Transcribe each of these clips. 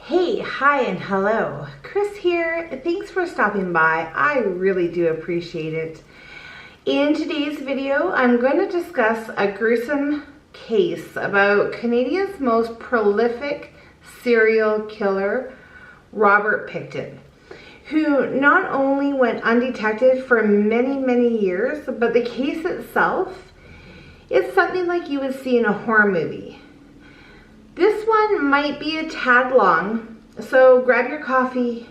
Hey, hi, and hello. Chris here. Thanks for stopping by. I really do appreciate it. In today's video, I'm going to discuss a gruesome case about Canada's most prolific serial killer, Robert Pickton, who not only went undetected for many years, but the case itself is something like you would see in a horror movie. This one might be a tad long, so grab your coffee,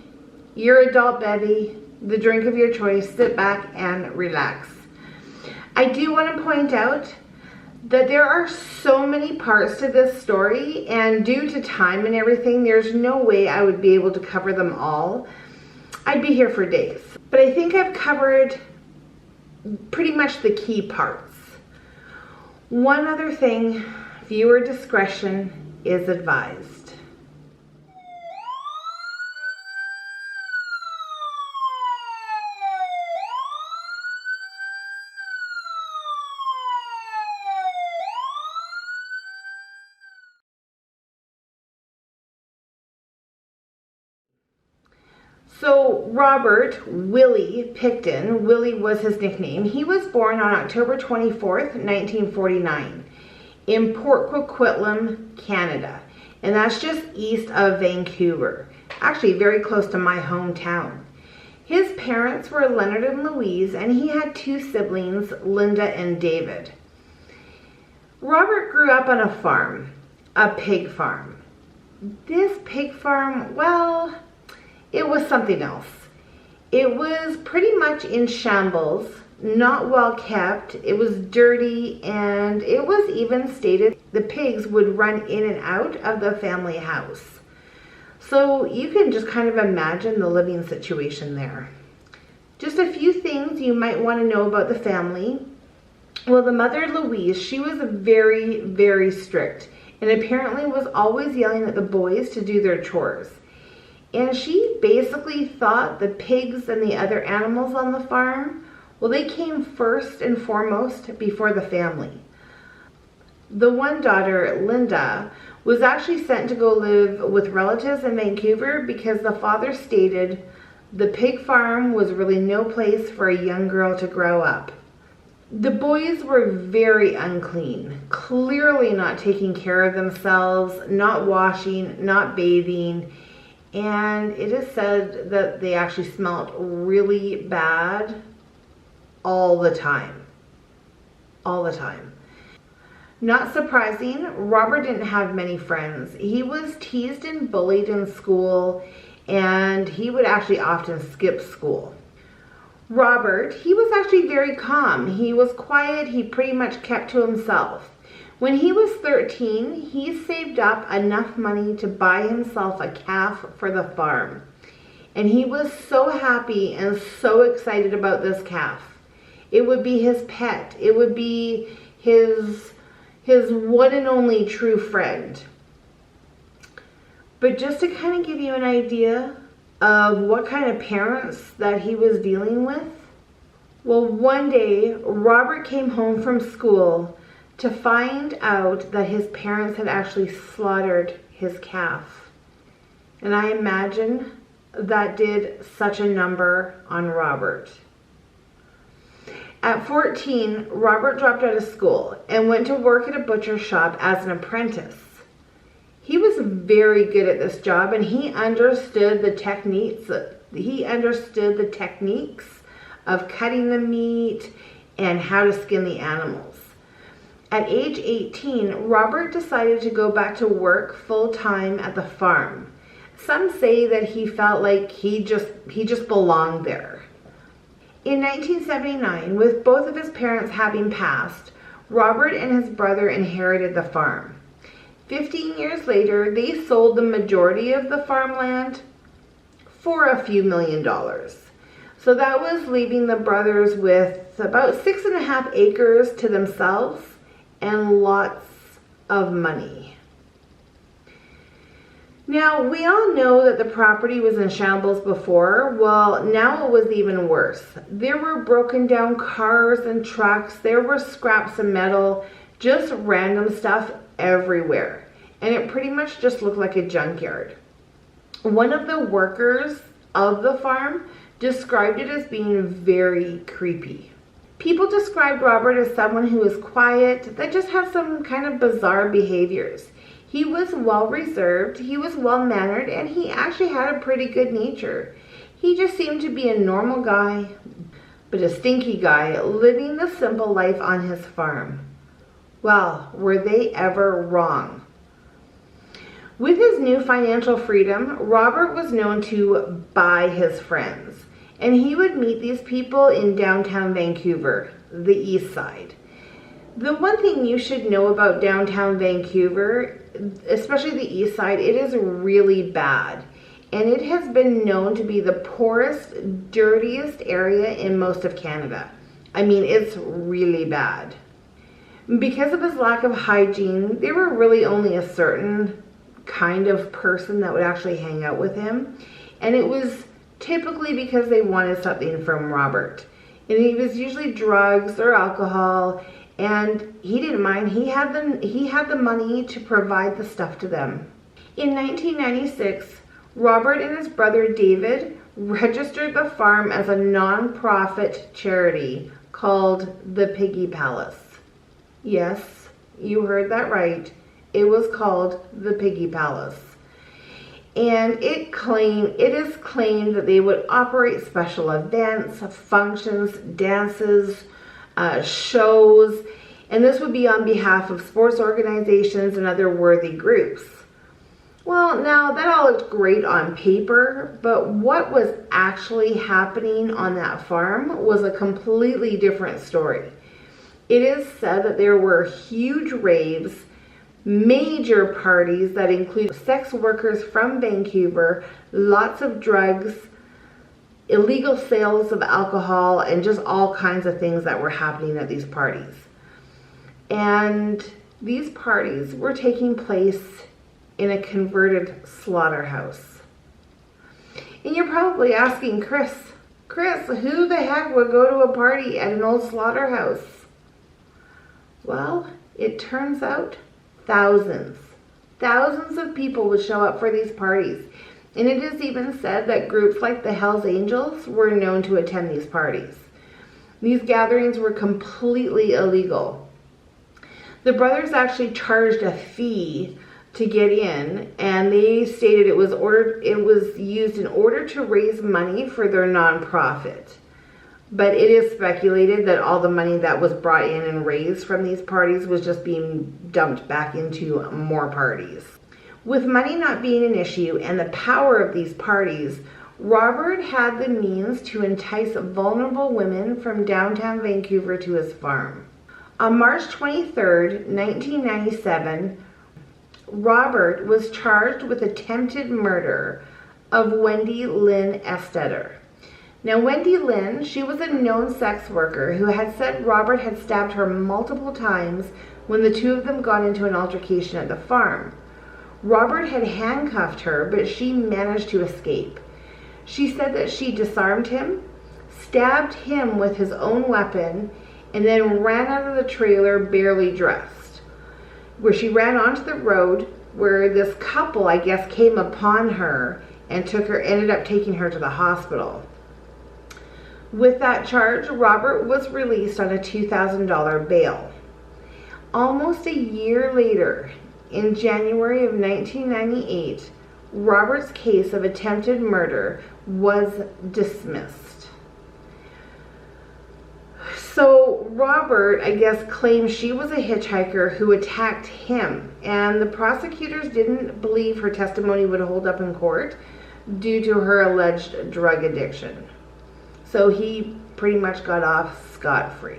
your adult bevy, the drink of your choice, sit back and relax. I do want to point out that there are so many parts to this story, and due to time and everything, there's no way I would be able to cover them all. I'd be here for days. But I think I've covered pretty much the key parts. One other thing, viewer discretion is advised. So Robert Willy Pickton, Willy was his nickname, he was born on October 24th, 1949. In Port Coquitlam, Canada, and that's just east of Vancouver, actually very close to my hometown. His parents were Leonard and Louise, and he had two siblings, Linda and David. Robert grew up on a farm, a pig farm. This pig farm, well, it was something else. It was pretty much in shambles, not well kept, it was dirty, and it was even stated the pigs would run in and out of the family house. So you can just kind of imagine the living situation there. Just a few things you might want to know about the family. Well, the mother, Louise, she was very strict, and apparently was always yelling at the boys to do their chores. And she basically thought the pigs and the other animals on the farm, well, they came first and foremost before the family. The one daughter, Linda, was actually sent to go live with relatives in Vancouver because the father stated the pig farm was really no place for a young girl to grow up. The boys were very unclean, clearly not taking care of themselves, not washing, not bathing, and it is said that they actually smelled really bad all the time. All the time. Not surprising, Robert didn't have many friends. He was teased and bullied in school, and he would actually often skip school. Robert, he was actually very calm. He was quiet. He pretty much kept to himself. When he was 13, he saved up enough money to buy himself a calf for the farm. And he was so happy and so excited about this calf. It would be his pet. It would be his one and only true friend. But just to kind of give you an idea of what kind of parents that he was dealing with, well, one day Robert came home from school to find out that his parents had actually slaughtered his calf. And I imagine that did such a number on Robert. At 14, Robert dropped out of school and went to work at a butcher shop as an apprentice. He was very good at this job, and he understood the techniques. Of cutting the meat and how to skin the animals. At age 18, Robert decided to go back to work full-time at the farm. Some say that he felt like he just belonged there. In 1979, with both of his parents having passed, Robert and his brother inherited the farm. 15 years later, they sold the majority of the farmland for a few $1 million. So that was leaving the brothers with about 6.5 acres to themselves and lots of money. Now, we all know that the property was in shambles before. Well, now it was even worse. There were broken down cars and trucks. There were scraps of metal, just random stuff everywhere. And it pretty much just looked like a junkyard. One of the workers of the farm described it as being very creepy. People described Robert as someone who was quiet, that just had some kind of bizarre behaviors. He was well reserved, he was well mannered, and he actually had a pretty good nature. He just seemed to be a normal guy, but a stinky guy, living the simple life on his farm. Well, were they ever wrong? With his new financial freedom, Robert was known to buy his friends, and he would meet these people in downtown Vancouver, the east side. The one thing you should know about downtown Vancouver, especially the east side, it is really bad. And it has been known to be the poorest, dirtiest area in most of Canada. I mean, it's really bad. Because of his lack of hygiene, there were really only a certain kind of person that would actually hang out with him. And it was typically because they wanted something from Robert. And it was usually drugs or alcohol. And he didn't mind. He had the money to provide the stuff to them. In 1996, Robert and his brother David registered the farm as a non-profit charity called the Piggy Palace. Yes, you heard that right. It was called the Piggy Palace. And it is claimed that they would operate special events, functions, dances, shows, and this would be on behalf of sports organizations and other worthy groups. Well, now that all looked great on paper, but what was actually happening on that farm was a completely different story. It is said that there were huge raves, major parties that include sex workers from Vancouver, lots of drugs, illegal sales of alcohol, and just all kinds of things that were happening at these parties. And these parties were taking place in a converted slaughterhouse. And you're probably asking, Chris, who the heck would go to a party at an old slaughterhouse? Well, it turns out thousands of people would show up for these parties. And it is even said that groups like the Hells Angels were known to attend these parties. These gatherings were completely illegal. The brothers actually charged a fee to get in, and they stated it was used in order to raise money for their nonprofit. But it is speculated that all the money that was brought in and raised from these parties was just being dumped back into more parties. With money not being an issue and the power of these parties, Robert had the means to entice vulnerable women from downtown Vancouver to his farm. On March 23rd, 1997, Robert was charged with attempted murder of Wendy Lynn Estetter. Now, Wendy Lynn, she was a known sex worker who had said Robert had stabbed her multiple times when the two of them got into an altercation at the farm. Robert had handcuffed her, but she managed to escape. She said that she disarmed him, stabbed him with his own weapon, and then ran out of the trailer barely dressed, where she ran onto the road where this couple, I guess, came upon her and ended up taking her to the hospital. With that charge, Robert was released on a $2,000 bail. Almost a year later, in January of 1998, Robert's case of attempted murder was dismissed. So Robert, I guess, claimed she was a hitchhiker who attacked him, and the prosecutors didn't believe her testimony would hold up in court due to her alleged drug addiction. So he pretty much got off scot-free.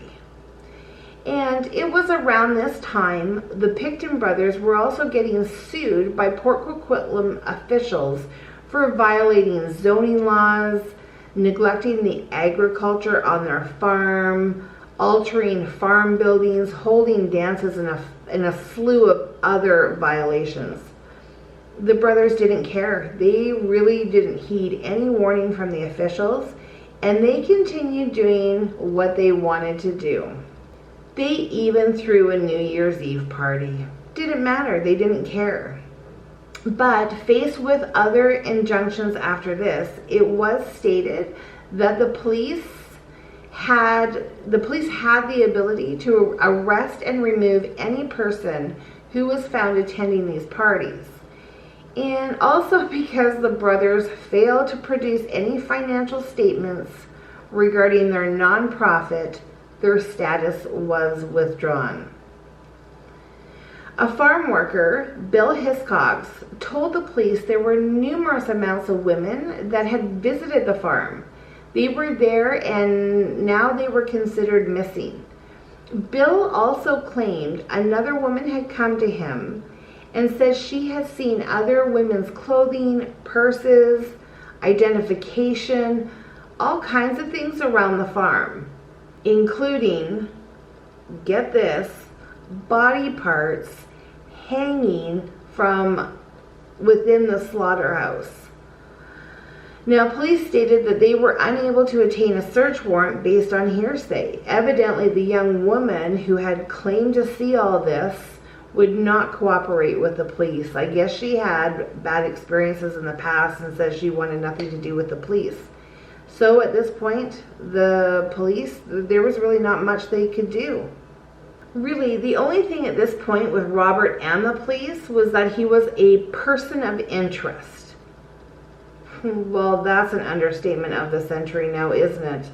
And it was around this time the Pickton brothers were also getting sued by Port Coquitlam officials for violating zoning laws, neglecting the agriculture on their farm, altering farm buildings, holding dances, and a slew of other violations. The brothers didn't care. They really didn't heed any warning from the officials, and they continued doing what they wanted to do. They even threw a New Year's Eve party. Didn't matter. They didn't care. But faced with other injunctions after this, it was stated that the police had the ability to arrest and remove any person who was found attending these parties. And also because the brothers failed to produce any financial statements regarding their nonprofit, their status was withdrawn. A farm worker, Bill Hiscox, told the police there were numerous amounts of women that had visited the farm. They were there and now they were considered missing. Bill also claimed another woman had come to him and said she had seen other women's clothing, purses, identification, all kinds of things around the farm, including, get this, body parts hanging from within the slaughterhouse. Now, police stated that they were unable to obtain a search warrant based on hearsay. Evidently, the young woman who had claimed to see all this would not cooperate with the police. I guess she had bad experiences in the past and says she wanted nothing to do with the police. So at this point, the police, there was really not much they could do. Really, the only thing at this point with Robert and the police was that he was a person of interest. Well, that's an understatement of the century now, isn't it?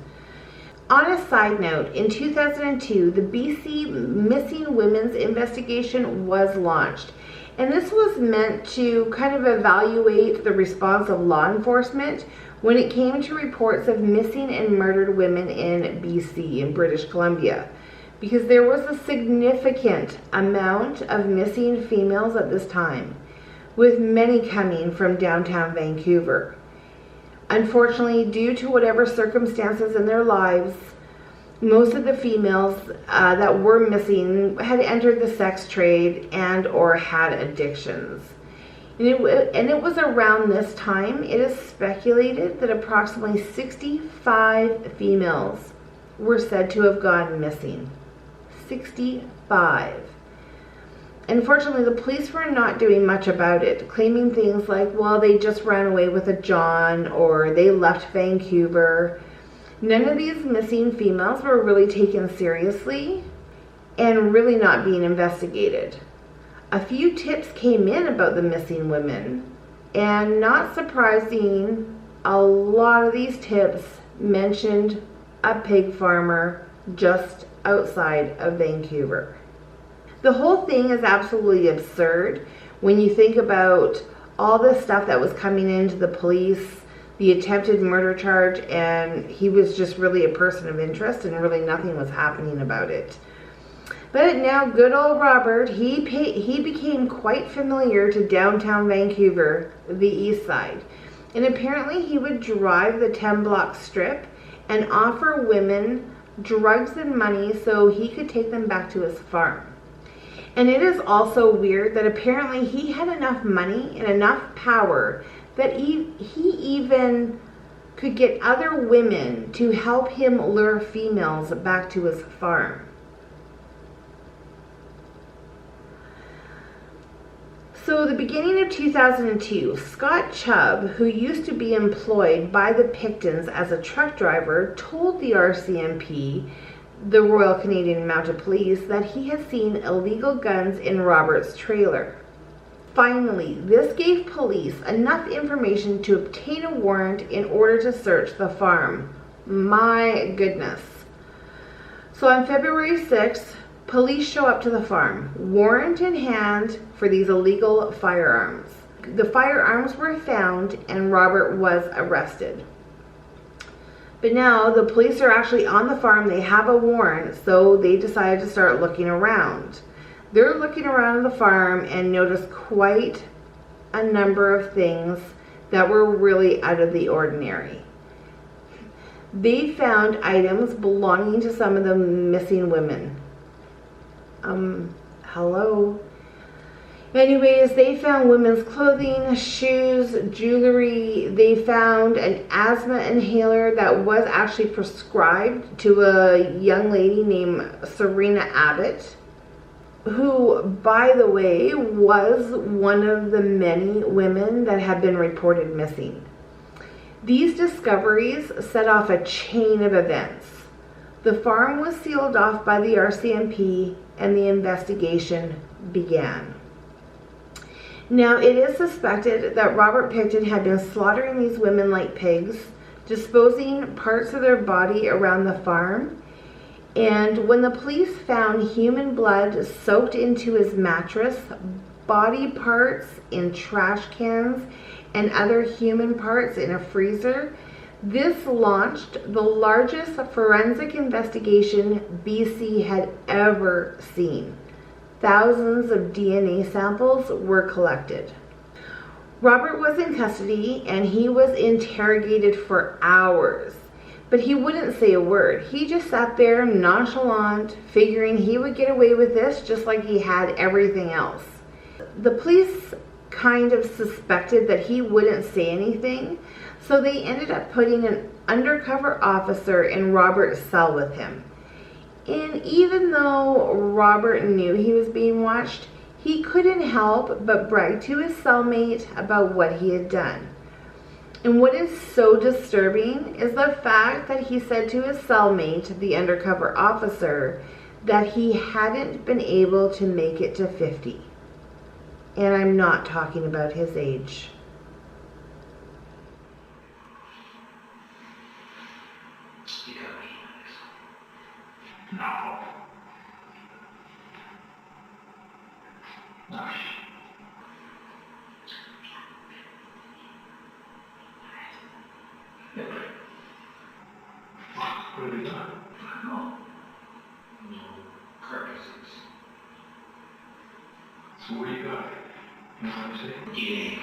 On a side note, in 2002, the BC Missing Women's Investigation was launched. And this was meant to kind of evaluate the response of law enforcement when it came to reports of missing and murdered women in BC, in British Columbia. Because there was a significant amount of missing females at this time, with many coming from downtown Vancouver. Unfortunately, due to whatever circumstances in their lives, most of the females that were missing had entered the sex trade and or had addictions. And it was around this time, it is speculated that approximately 65 females were said to have gone missing. 65. Unfortunately, the police were not doing much about it, claiming things like, well, they just ran away with a John, or they left Vancouver. None of these missing females were really taken seriously and really not being investigated. A few tips came in about the missing women, and not surprising, a lot of these tips mentioned a pig farmer just outside of Vancouver. The whole thing is absolutely absurd when you think about all the stuff that was coming into the police, the attempted murder charge, and he was just really a person of interest and really nothing was happening about it. But now good old Robert, he became quite familiar to downtown Vancouver, the east side. And apparently he would drive the 10-block strip and offer women drugs and money so he could take them back to his farm. And it is also weird that apparently he had enough money and enough power that he even could get other women to help him lure females back to his farm. So the beginning of 2002, Scott Chubb, who used to be employed by the Picktons as a truck driver, told the RCMP, the Royal Canadian Mounted Police, that he had seen illegal guns in Robert's trailer. Finally, this gave police enough information to obtain a warrant in order to search the farm. My goodness. So on February 6th, police show up to the farm, warrant in hand for these illegal firearms. The firearms were found and Robert was arrested. But now the police are actually on the farm, they have a warrant, so they decided to start looking around. They're looking around the farm and noticed quite a number of things that were really out of the ordinary. They found items belonging to some of the missing women. Hello? Anyways, they found women's clothing, shoes, jewelry. They found an asthma inhaler that was actually prescribed to a young lady named Serena Abbott. who, by the way, was one of the many women that have been reported missing. These discoveries set off a chain of events. The farm was sealed off by the RCMP and the investigation began. Now, it is suspected that Robert Pickton had been slaughtering these women like pigs, disposing parts of their body around the farm. And when the police found human blood soaked into his mattress, body parts in trash cans, and other human parts in a freezer, this launched the largest forensic investigation BC had ever seen. Thousands of DNA samples were collected. Robert was in custody and he was interrogated for hours. But he wouldn't say a word. He just sat there nonchalant, figuring he would get away with this just like he had everything else. The police kind of suspected that he wouldn't say anything, so they ended up putting an undercover officer in Robert's cell with him. And even though Robert knew he was being watched, he couldn't help but brag to his cellmate about what he had done. And what is so disturbing is the fact that he said to his cellmate, the undercover officer, that he hadn't been able to make it to 50. And I'm not talking about his age. No. No. What have you done? No. No carcasses. So what do you got? You know what I'm saying? DNA.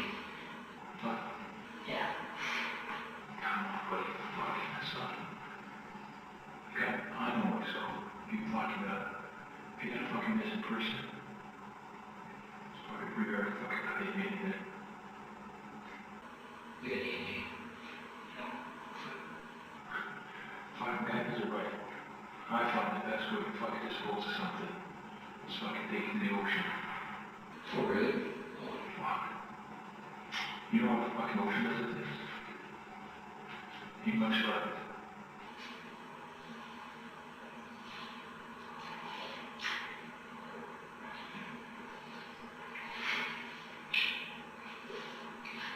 What? Yeah. Come on, buddy. Fucking that's not. Okay, I know what's up. You fucking you got a fucking missing person. So I could figure out fucking how you made it. You got DNA. Fucking guys are right. I find the best way to fucking dispose of something is fucking take it in the ocean. Oh, really? Oh, fuck. You know what fucking ocean is? You much love it.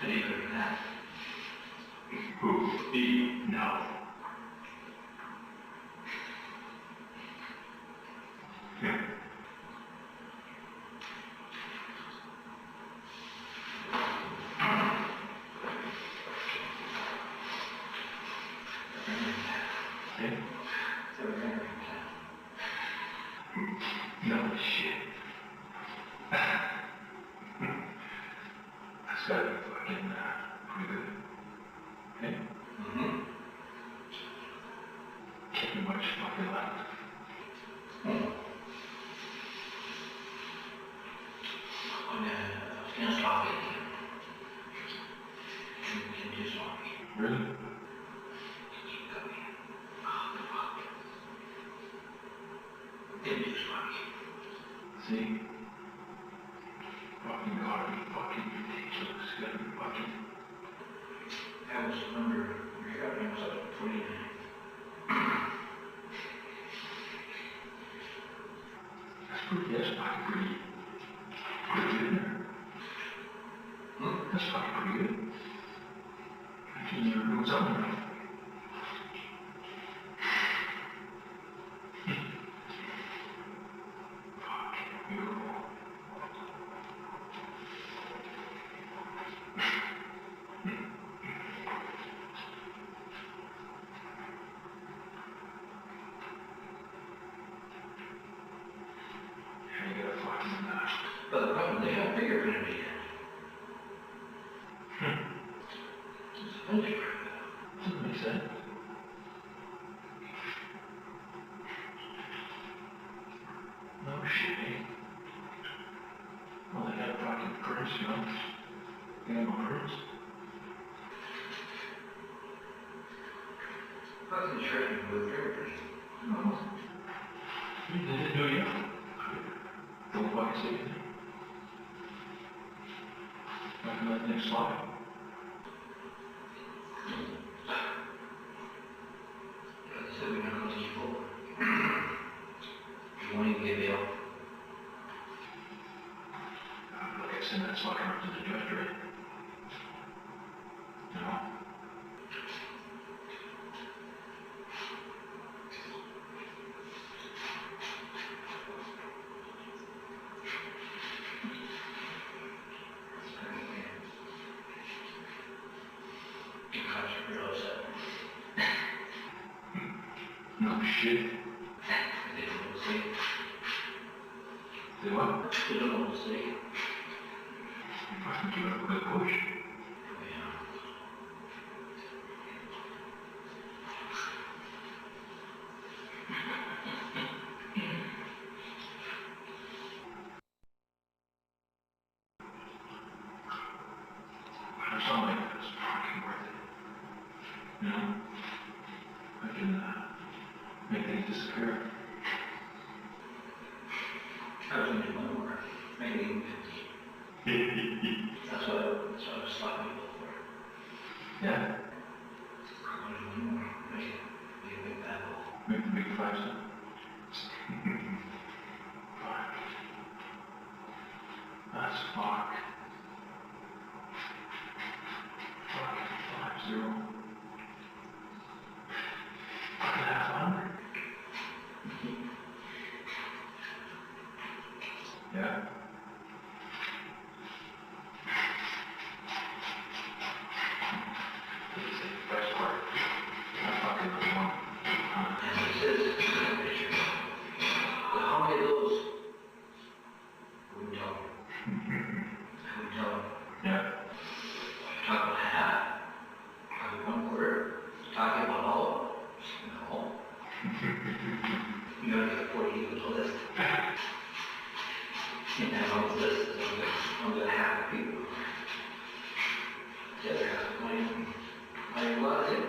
Believe it or not. Who? Me? No. No shit. That's gotta be fucking pretty good. Okay? Mm-hmm. Can't be much fucking left. I'm gonna stop it. You can just stop me. Really? Keep going. Oh, the fuck. It is funny. See? Fucking gotta be fucking ridiculous. Gotta be fucking. I was under your government was up to 29. That's fucking pretty good there. That's fucking pretty good. I think you're doing something right. But the problem, they have bigger pyramid. It's a bunch of doesn't make sense. No shit, eh? Well, they got fucking prints, you know? They got no prints. Fucking tripping with pyramids. No. You didn't do you? The slide. I said we're not going to keep over. You won't even get bail. Like I said, that's looking up to the judge, right? No. You cops are real upset. No shit. They don't know what to say. Say what? They don't know what to say. You fucking give it a good push. Yeah. For something like that, it's fucking worth it. You know? I can make things disappear. I was going to do one more. Maybe even 50. That's what I was stopping people for. Yeah. I want to do one more. Make a big bad hole. Make the big 5 cent. That's fuck. Fucking 50. Fucking have fun. Yeah. Best part. I fucking one. And he says, well, how many of those wouldn't tell you? Wouldn't tell you. Yeah. Talk about half. Probably 1/4. Talking about all of them. No. You gotta get 40 people to list. And then on the list is only half the people. The other half might be a lot of it.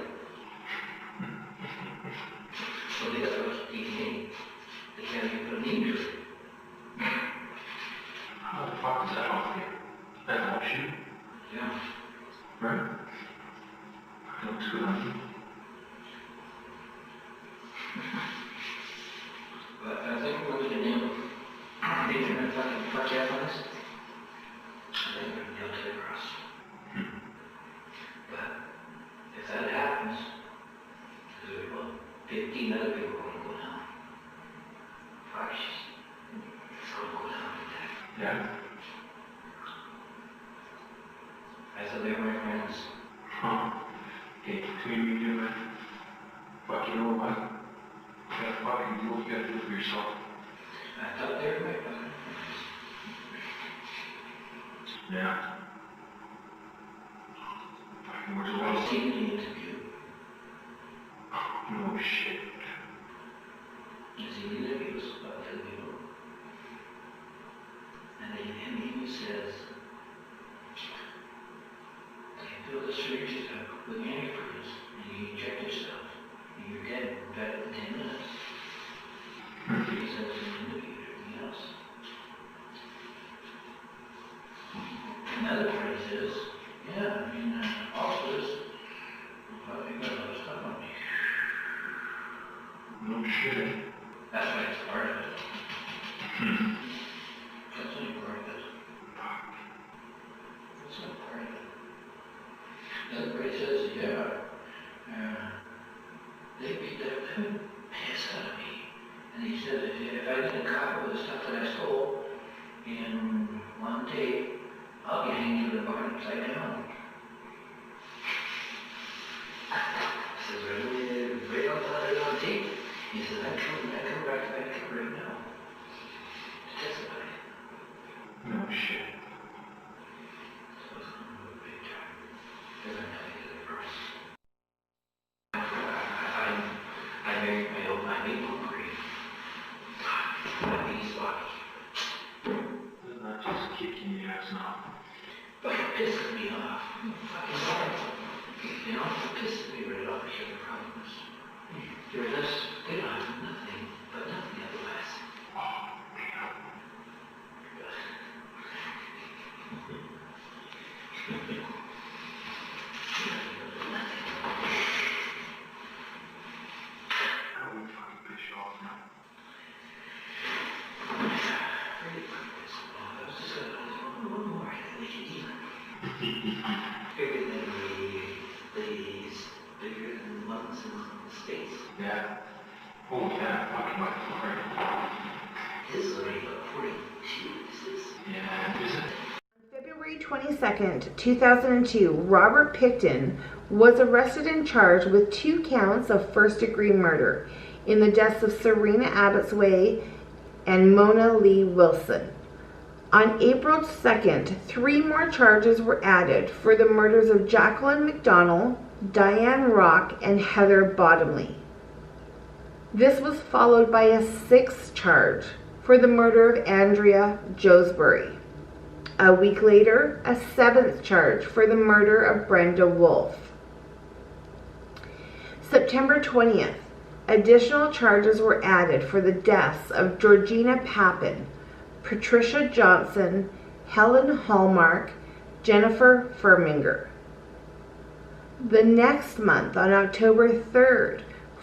So they got to rush DNA. They can't even put a name to it. How the fuck does that help you? That helps you, Yeah. right? That looks good on you. But I think we're going to nail it. These are going to fucking fuck you up on this. I think we're going to nail it across. But if that happens, there's about 15 other people going to go down. Fuck, it's going to go down like that. Yeah. I said they're my friends. Huh. Okay, between me and you, man. Fuck, you know what? You gotta fucking do what you gotta do for yourself. I thought they were my fucking friends. Yeah. Fucking where's the I was world? seeing the interview. No shit. I seen the interviews about the people. And then he says, you feel the surgery with antifreeze, and you inject yourself, and you're dead in better than 10 minutes. He says in an interview, everything else. Another phrase is, yeah, I mean, officers, I think got a lot of stuff on me. No shit. That's why it's part of it. That's only part of it. That's only part of it. Another phrase says, yeah, they beat the piss out of me. And he said, if I get caught with the stuff that I stole in one day, I'll be hanging to the barn upside down. He says, right on tape. He says, I'm coming back right now to testify. No shit. So it's going to move big time. They're going to have to get it first. I married my maple green. My bee's body. Doesn't that just kick you in the ass now? But it pisses me off. Fucking awful. You know, it pisses me right off. I hear the problems. They're less, they don't have nothing, but nothing otherwise. Oh, damn. But 22nd, 2002, Robert Pickton was arrested and charged with 2 counts of first-degree murder in the deaths of Serena Abbotsway and Mona Lee Wilson. On April 2nd, 3 more charges were added for the murders of Jacqueline McDonald, Diane Rock, and Heather Bottomley. This was followed by a 6th charge for the murder of Andrea Joesbury. A week later, a 7th charge for the murder of Brenda Wolfe. September 20th, additional charges were added for the deaths of Georgina Papin, Patricia Johnson, Helen Hallmark, Jennifer Firminger. The next month, on October 3rd,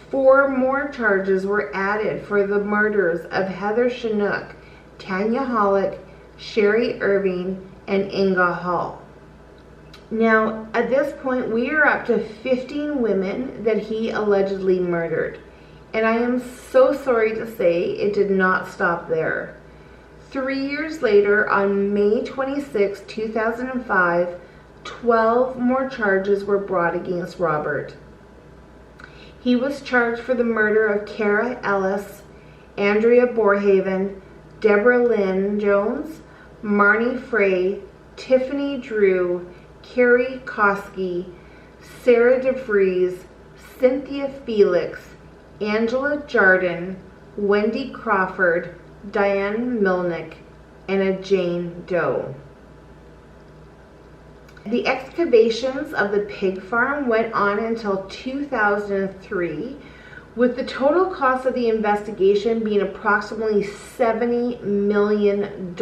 4 more charges were added for the murders of Heather Chinook, Tanya Hollick, Sherry Irving, and Inga Hall. Now, at this point, we are up to 15 women that he allegedly murdered. And I am so sorry to say it did not stop there. 3 years later, on May 26, 2005, 12 more charges were brought against Robert. He was charged for the murder of Kara Ellis, Andrea Borhaven, Deborah Lynn Jones, Marnie Frey, Tiffany Drew, Carrie Koski, Sarah DeVries, Cynthia Felix, Angela Jardin, Wendy Crawford, Diane Milnick, and a Jane Doe. The excavations of the pig farm went on until 2003, with the total cost of the investigation being approximately $70 million.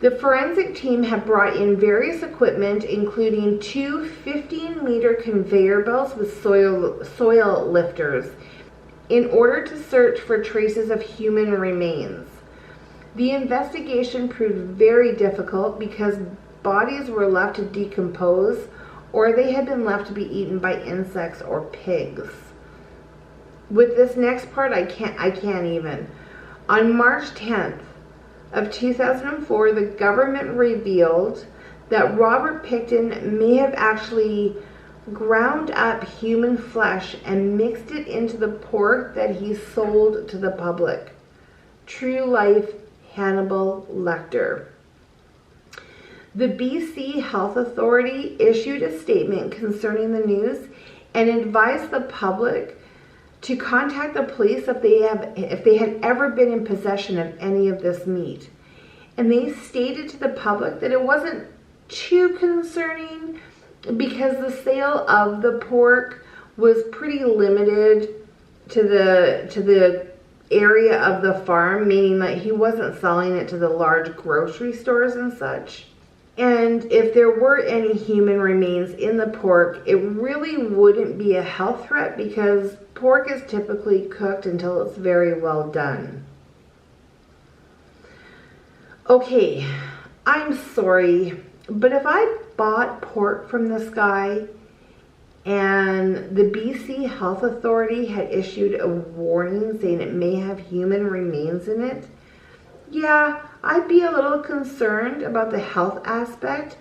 The forensic team have brought in various equipment, including 2 15-meter conveyor belts with soil lifters, in order to search for traces of human remains. The investigation proved very difficult because bodies were left to decompose, or they had been left to be eaten by insects or pigs. With this next part, I can't even. On March 10th of 2004, the government revealed that Robert Pickton may have actually ground up human flesh and mixed it into the pork that he sold to the public. True life Hannibal Lecter. The BC Health Authority issued a statement concerning the news and advised the public to contact the police if they had ever been in possession of any of this meat. And they stated to the public that it wasn't too concerning because the sale of the pork was pretty limited to the area of the farm, meaning that he wasn't selling it to the large grocery stores and such. And if there were any human remains in the pork, it really wouldn't be a health threat because pork is typically cooked until it's very well done. Okay, I'm sorry, but if I bought pork from this guy and the BC Health Authority had issued a warning saying it may have human remains in it, yeah, I'd be a little concerned about the health aspect,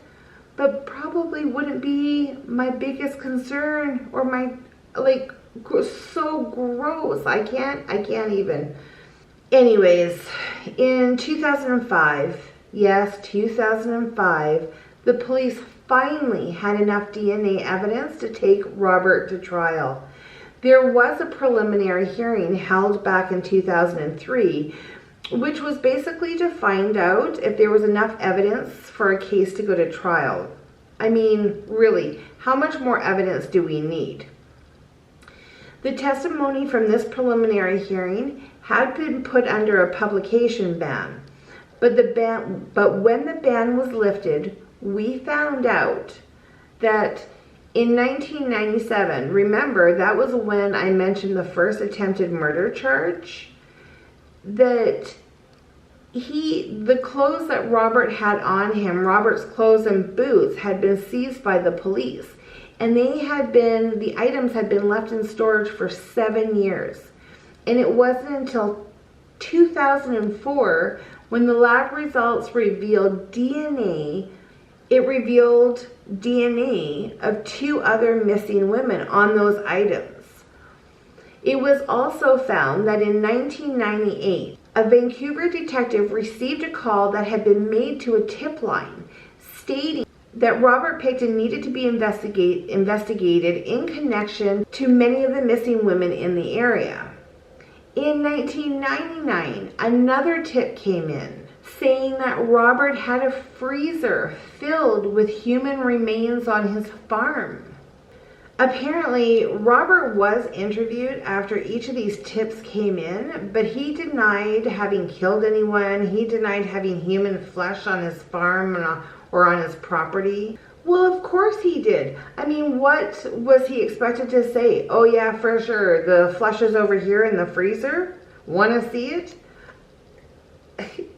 but probably wouldn't be my biggest concern or my, so gross. I can't even. Anyways, in 2005, yes, 2005, the police finally had enough DNA evidence to take Robert to trial. There was a preliminary hearing held back in 2003, which was basically to find out if there was enough evidence for a case to go to trial. I mean, really, how much more evidence do we need? The testimony from this preliminary hearing had been put under a publication ban, but when the ban was lifted, we found out that in 1997, remember that was when I mentioned the first attempted murder charge, that the clothes that Robert had on him, Robert's clothes and boots, had been seized by the police. And the items had been left in storage for 7 years. And it wasn't until 2004 When the lab results revealed DNA, it revealed DNA of 2 other missing women on those items. It was also found that in 1998, a Vancouver detective received a call that had been made to a tip line stating that Robert Pickton needed to be investigated in connection to many of the missing women in the area. In 1999, another tip came in saying that Robert had a freezer filled with human remains on his farm. Apparently, Robert was interviewed after each of these tips came in, but he denied having killed anyone. He denied having human flesh on his farm or on his property. Well, of course he did. I mean, what was he expected to say? Oh yeah, for sure, the flesh is over here in the freezer. Want to see it?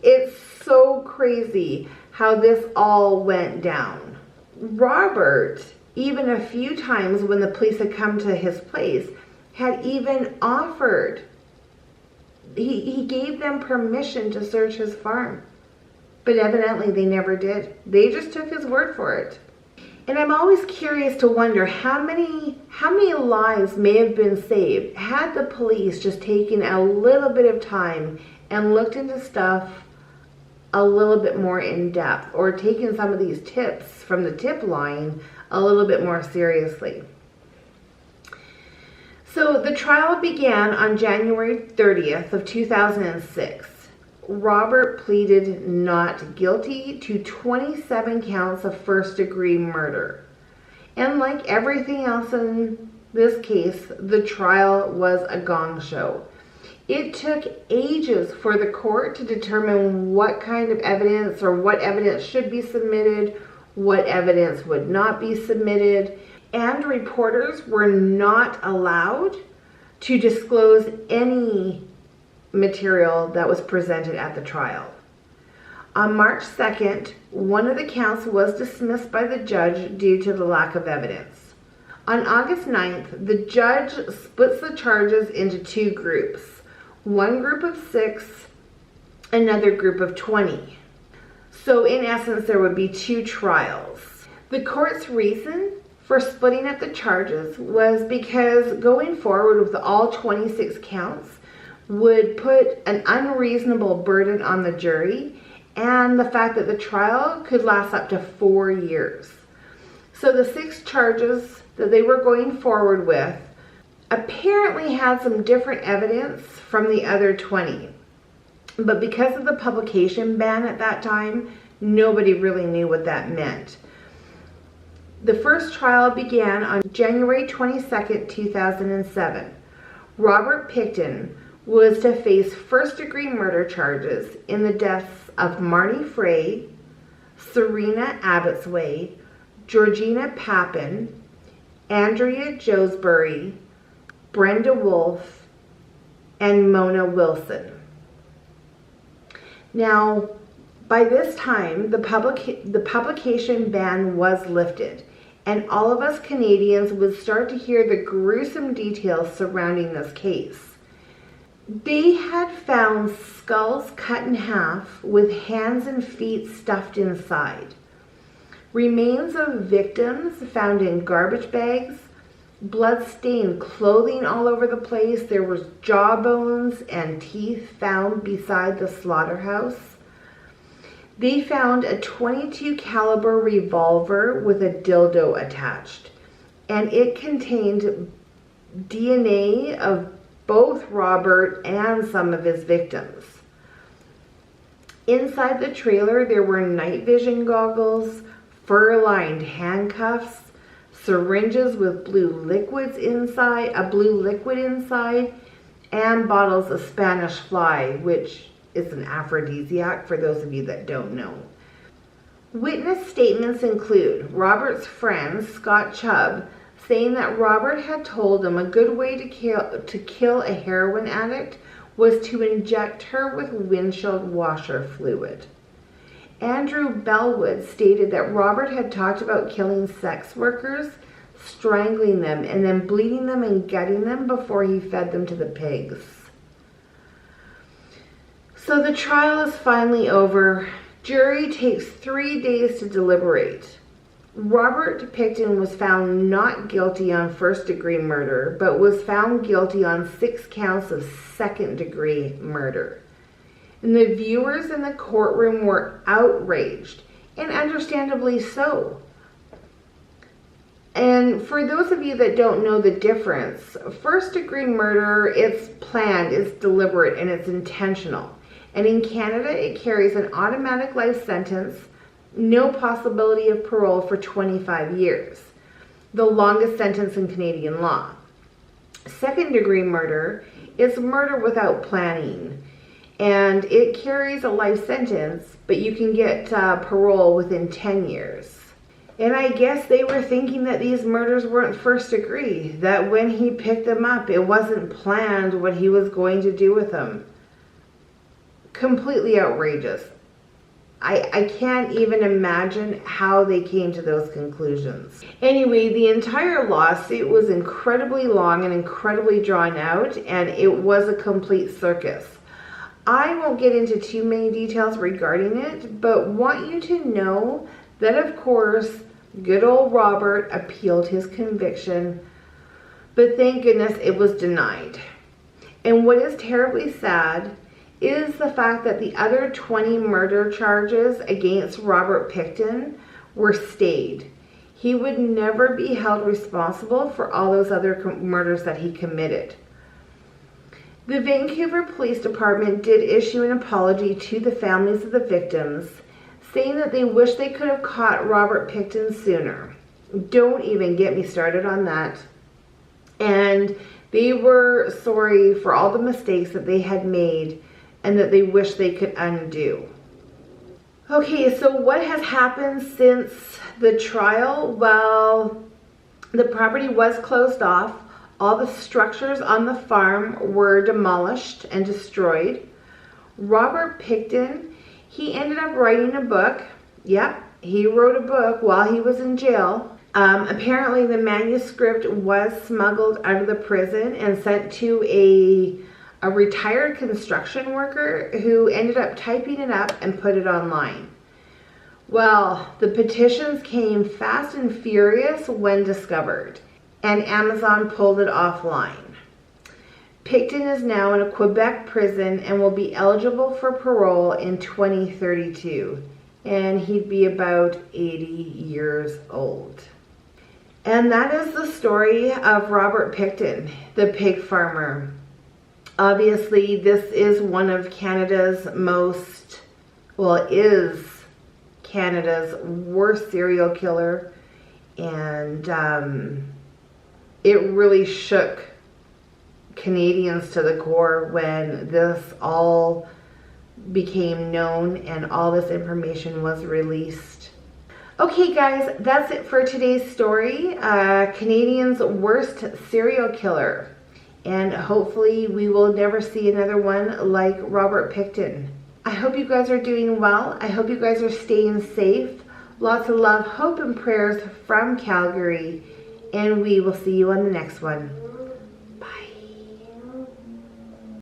It's so crazy how this all went down. Robert, even a few times when the police had come to his place, had even offered. He gave them permission to search his farm. But evidently they never did. They just took his word for it. And I'm always curious to wonder how many lives may have been saved had the police just taken a little bit of time and looked into stuff a little bit more in depth, or taken some of these tips from the tip line a little bit more seriously. So the trial began on January 30th of 2006. Robert pleaded not guilty to 27 counts of first-degree murder. And like everything else in this case, the trial was a gong show. It took ages for the court to determine what kind of evidence or what evidence should be submitted, what evidence would not be submitted, and reporters were not allowed to disclose any material that was presented at the trial. On March 2nd, one of the counts was dismissed by the judge due to the lack of evidence. On August 9th, the judge splits the charges into 2 groups. One group of 6, another group of 20. So in essence, there would be 2 trials. The court's reason for splitting up the charges was because going forward with all 26 counts would put an unreasonable burden on the jury, and the fact that the trial could last up to 4 years. So the 6 charges that they were going forward with apparently had some different evidence from the other 20. But because of the publication ban at that time, nobody really knew what that meant. The first trial began on January 22nd, 2007. Robert Pickton was to face first-degree murder charges in the deaths of Marnie Frey, Serena Abbotsway, Georgina Papin, Andrea Josbury, Brenda Wolfe, and Mona Wilson. Now, by this time, the publication ban was lifted, and all of us Canadians would start to hear the gruesome details surrounding this case. They had found skulls cut in half with hands and feet stuffed inside. Remains of victims found in garbage bags, blood-stained clothing all over the place. There was jawbones and teeth found beside the slaughterhouse. They found a .22 caliber revolver with a dildo attached, and it contained DNA of both Robert and some of his victims. Inside the trailer, there were night vision goggles, fur-lined handcuffs, syringes with blue liquid inside, and bottles of Spanish fly, which is an aphrodisiac for those of you that don't know. Witness statements include Robert's friend, Scott Chubb, saying that Robert had told him a good way to kill a heroin addict was to inject her with windshield washer fluid. Andrew Bellwood stated that Robert had talked about killing sex workers, strangling them, and then bleeding them and gutting them before he fed them to the pigs. So the trial is finally over. Jury takes 3 days to deliberate. Robert Pickton was found not guilty on first-degree murder, but was found guilty on 6 counts of second-degree murder. And the viewers in the courtroom were outraged, and understandably so. And for those of you that don't know the difference, first-degree murder, it's planned, it's deliberate, and it's intentional. And in Canada, it carries an automatic life sentence, no possibility of parole for 25 years, the longest sentence in Canadian law. Second-degree murder is murder without planning, and it carries a life sentence, but you can get parole within 10 years. And I guess they were thinking that these murders weren't first degree, that when he picked them up, it wasn't planned what he was going to do with them. Completely outrageous. I can't even imagine how they came to those conclusions. Anyway, the entire lawsuit was incredibly long and incredibly drawn out, and it was a complete circus. I won't get into too many details regarding it, but want you to know that, of course, good old Robert appealed his conviction, but thank goodness it was denied. And what is terribly sad is the fact that the other 20 murder charges against Robert Pickton were stayed. He would never be held responsible for all those other murders that he committed. The Vancouver Police Department did issue an apology to the families of the victims, saying that they wish they could have caught Robert Pickton sooner. Don't even get me started on that. And they were sorry for all the mistakes that they had made and that they wish they could undo. Okay, so what has happened since the trial? Well, the property was closed off. All the structures on the farm were demolished and destroyed. Robert Pickton, he ended up writing a book. Yep, he wrote a book while he was in jail. Apparently the manuscript was smuggled out of the prison and sent to a retired construction worker who ended up typing it up and put it online. Well, the petitions came fast and furious when discovered, and Amazon pulled it offline. Pickton is now in a Quebec prison and will be eligible for parole in 2032, and he'd be about 80 years old. And that is the story of Robert Pickton, the pig farmer. Obviously, this is one of Canada's is Canada's worst serial killer, and it really shook Canadians to the core when this all became known and all this information was released. Okay guys, that's it for today's story. Canadians' worst serial killer. And hopefully we will never see another one like Robert Pickton. I hope you guys are doing well. I hope you guys are staying safe. Lots of love, hope, and prayers from Calgary. And we will see you on the next one.